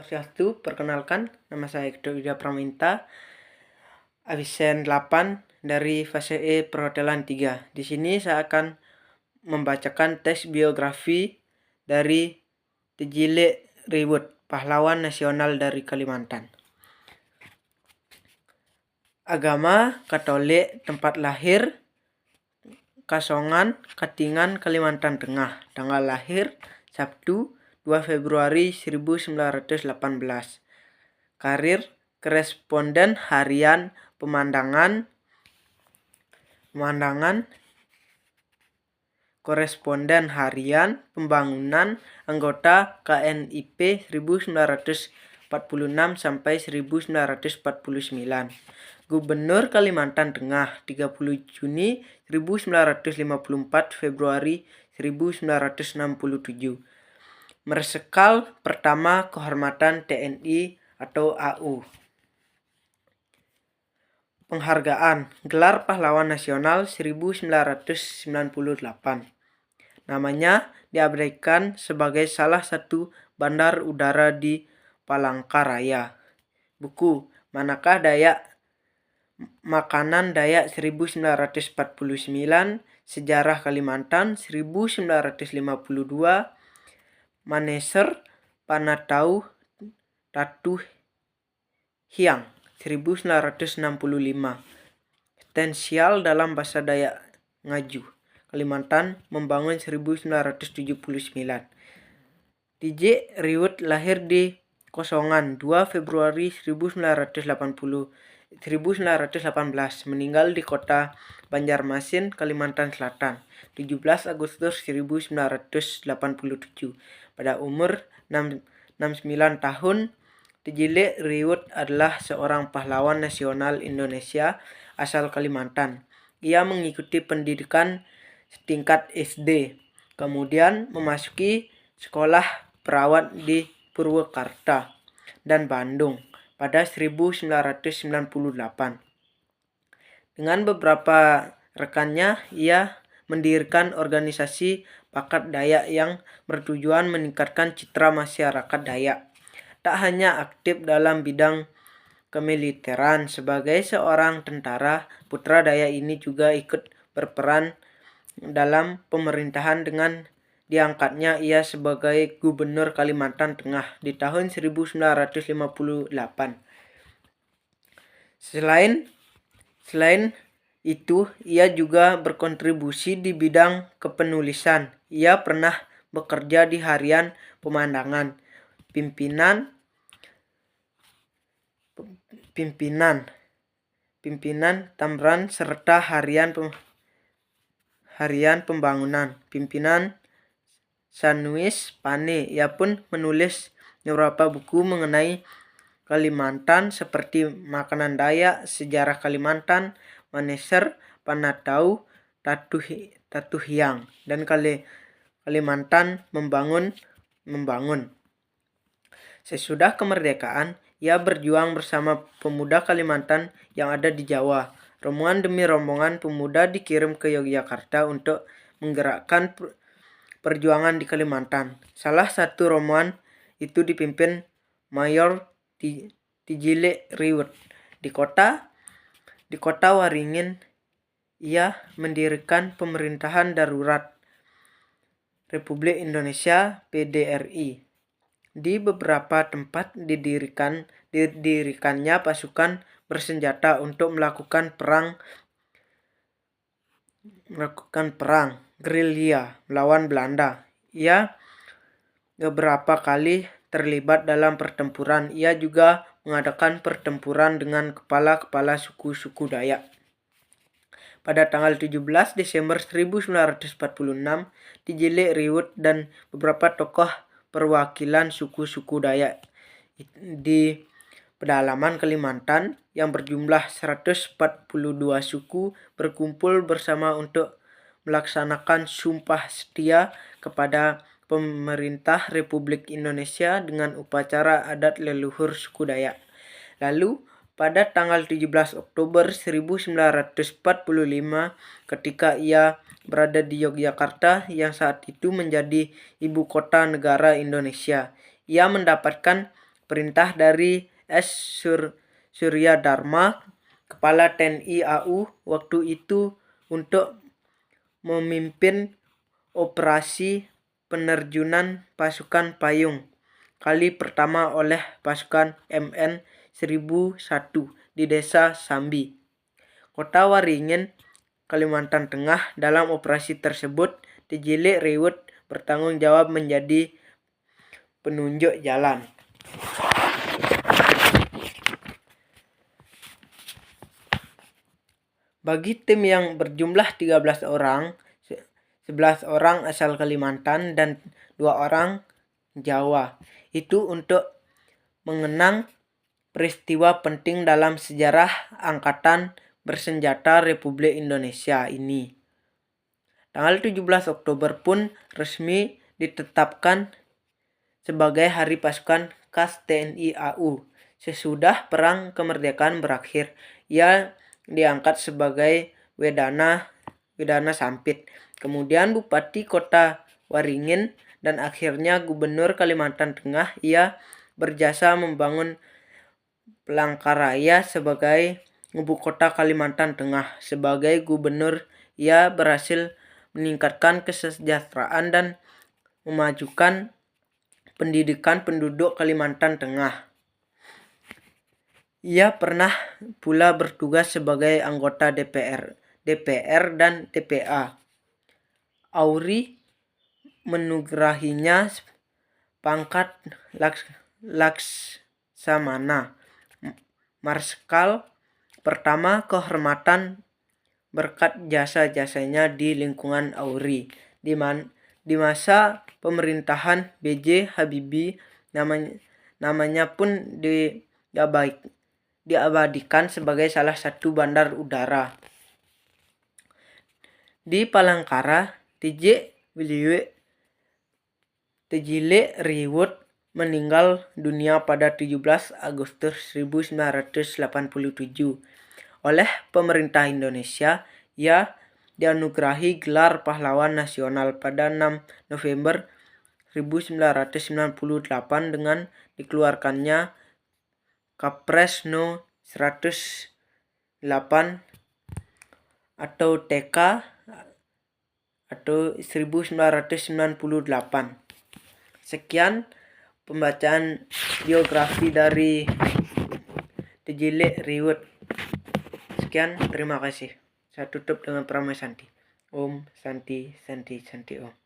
Swastiastu, perkenalkan, nama saya Hector Widya Praminta, absen 8 dari fase E perhotelan 3. Di sini saya akan membacakan teks biografi dari Tijile Riwut, pahlawan nasional dari Kalimantan. Agama Katolik, tempat lahir Kasongan, Katingan, Kalimantan Tengah. Tanggal lahir Sabtu 2 Februari 1918. Karir koresponden harian pemandangan, koresponden harian pembangunan, anggota KNIP 1946 sampai 1949. Gubernur Kalimantan Tengah 30 Juni 1954 Februari 1967. Marsikal pertama Kehormatan TNI atau AU. Penghargaan Gelar Pahlawan Nasional 1998. Namanya diabadikan sebagai salah satu bandar udara di Palangkaraya. Buku Manakah Dayak Makanan Dayak 1949, Sejarah Kalimantan 1952, Maneser Panatau Tatuh Hiang 1965. Potensial dalam bahasa Dayak Ngaju Kalimantan membangun 1979. DJ Riwut lahir di Kosongan 2 Februari 1918, meninggal di kota Banjarmasin, Kalimantan Selatan 17 Agustus 1987. Pada umur 69 tahun, Tijile Riwut adalah seorang pahlawan nasional Indonesia asal Kalimantan. Ia mengikuti pendidikan tingkat SD, kemudian memasuki sekolah perawat di Purwakarta dan Bandung pada 1998. Dengan beberapa rekannya, ia mendirikan organisasi Bakat Dayak yang bertujuan meningkatkan citra masyarakat Dayak. Tak hanya aktif dalam bidang kemiliteran, sebagai seorang tentara, putra Dayak ini juga ikut berperan dalam pemerintahan dengan diangkatnya ia sebagai Gubernur Kalimantan Tengah di tahun 1958. Selain itu, ia juga berkontribusi di bidang kepenulisan. Ia pernah bekerja di harian Pemandangan, Pimpinan Tamran, serta harian Pembangunan, Pimpinan Sanuis Pane. Ia pun menulis beberapa buku mengenai Kalimantan seperti Makanan Dayak, Sejarah Kalimantan, Maneser Panatau Tatuh Hiang, dan Kalimantan Membangun. Sesudah kemerdekaan, ia berjuang bersama pemuda Kalimantan yang ada di Jawa. Rombongan demi rombongan pemuda dikirim ke Yogyakarta untuk menggerakkan perjuangan di Kalimantan. Salah satu rombongan itu dipimpin Mayor Tijile Riwut. Di kota Waringin, ia mendirikan pemerintahan darurat Republik Indonesia PDRI. Di beberapa tempat didirikannya pasukan bersenjata untuk melakukan perang gerilya melawan Belanda. Ia beberapa kali terlibat dalam pertempuran. Ia juga mengadakan pertempuran dengan kepala-kepala suku-suku Dayak. Pada tanggal 17 Desember 1946, Tijile Riwut dan beberapa tokoh perwakilan suku-suku Dayak di pedalaman Kalimantan yang berjumlah 142 suku berkumpul bersama untuk melaksanakan sumpah setia kepada pemerintah Republik Indonesia dengan upacara adat leluhur suku Dayak. Lalu pada tanggal 17 Oktober 1945, ketika ia berada di Yogyakarta yang saat itu menjadi ibu kota negara Indonesia, ia mendapatkan perintah dari Surya Dharma, Kepala TNI AU waktu itu, untuk memimpin operasi penerjunan pasukan payung kali pertama oleh pasukan MN 1001 di Desa Sambi, Kota Waringin, Kalimantan Tengah. Dalam operasi tersebut, Tijile Riwut bertanggung jawab menjadi penunjuk jalan. Bagi tim yang berjumlah 13 orang, 11 orang asal Kalimantan dan 2 orang Jawa, itu untuk mengenang peristiwa penting dalam sejarah Angkatan Bersenjata Republik Indonesia ini. Tanggal 17 Oktober pun resmi ditetapkan sebagai Hari Pasukan Khas TNI AU. Sesudah Perang Kemerdekaan berakhir, ia diangkat sebagai Wedana Sampit, kemudian Bupati Kota Waringin, dan akhirnya Gubernur Kalimantan Tengah. Ia berjasa membangun Palangkaraya sebagai ibu kota Kalimantan Tengah. Sebagai gubernur, ia berhasil meningkatkan kesejahteraan dan memajukan pendidikan penduduk Kalimantan Tengah. Ia pernah pula bertugas sebagai anggota DPR dan TPA. Auri menugerahinya pangkat Laksamana Marskal pertama kehormatan berkat jasa-jasanya di lingkungan Auri. Di masa pemerintahan B.J. Habibie, namanya pun diabadikan sebagai salah satu bandar udara. Di Palangkara, Tijile Riwut meninggal dunia pada 17 Agustus 1987 oleh pemerintah Indonesia. Ia dianugerahi gelar pahlawan nasional pada 6 November 1998 dengan dikeluarkannya Kapres No. 108 atau TK atau 1998. Sekian pembacaan biografi dari Tijile Riwut. Sekian, terima kasih. Saya tutup dengan Pramana Santi. Om Santi Santi Santi Om.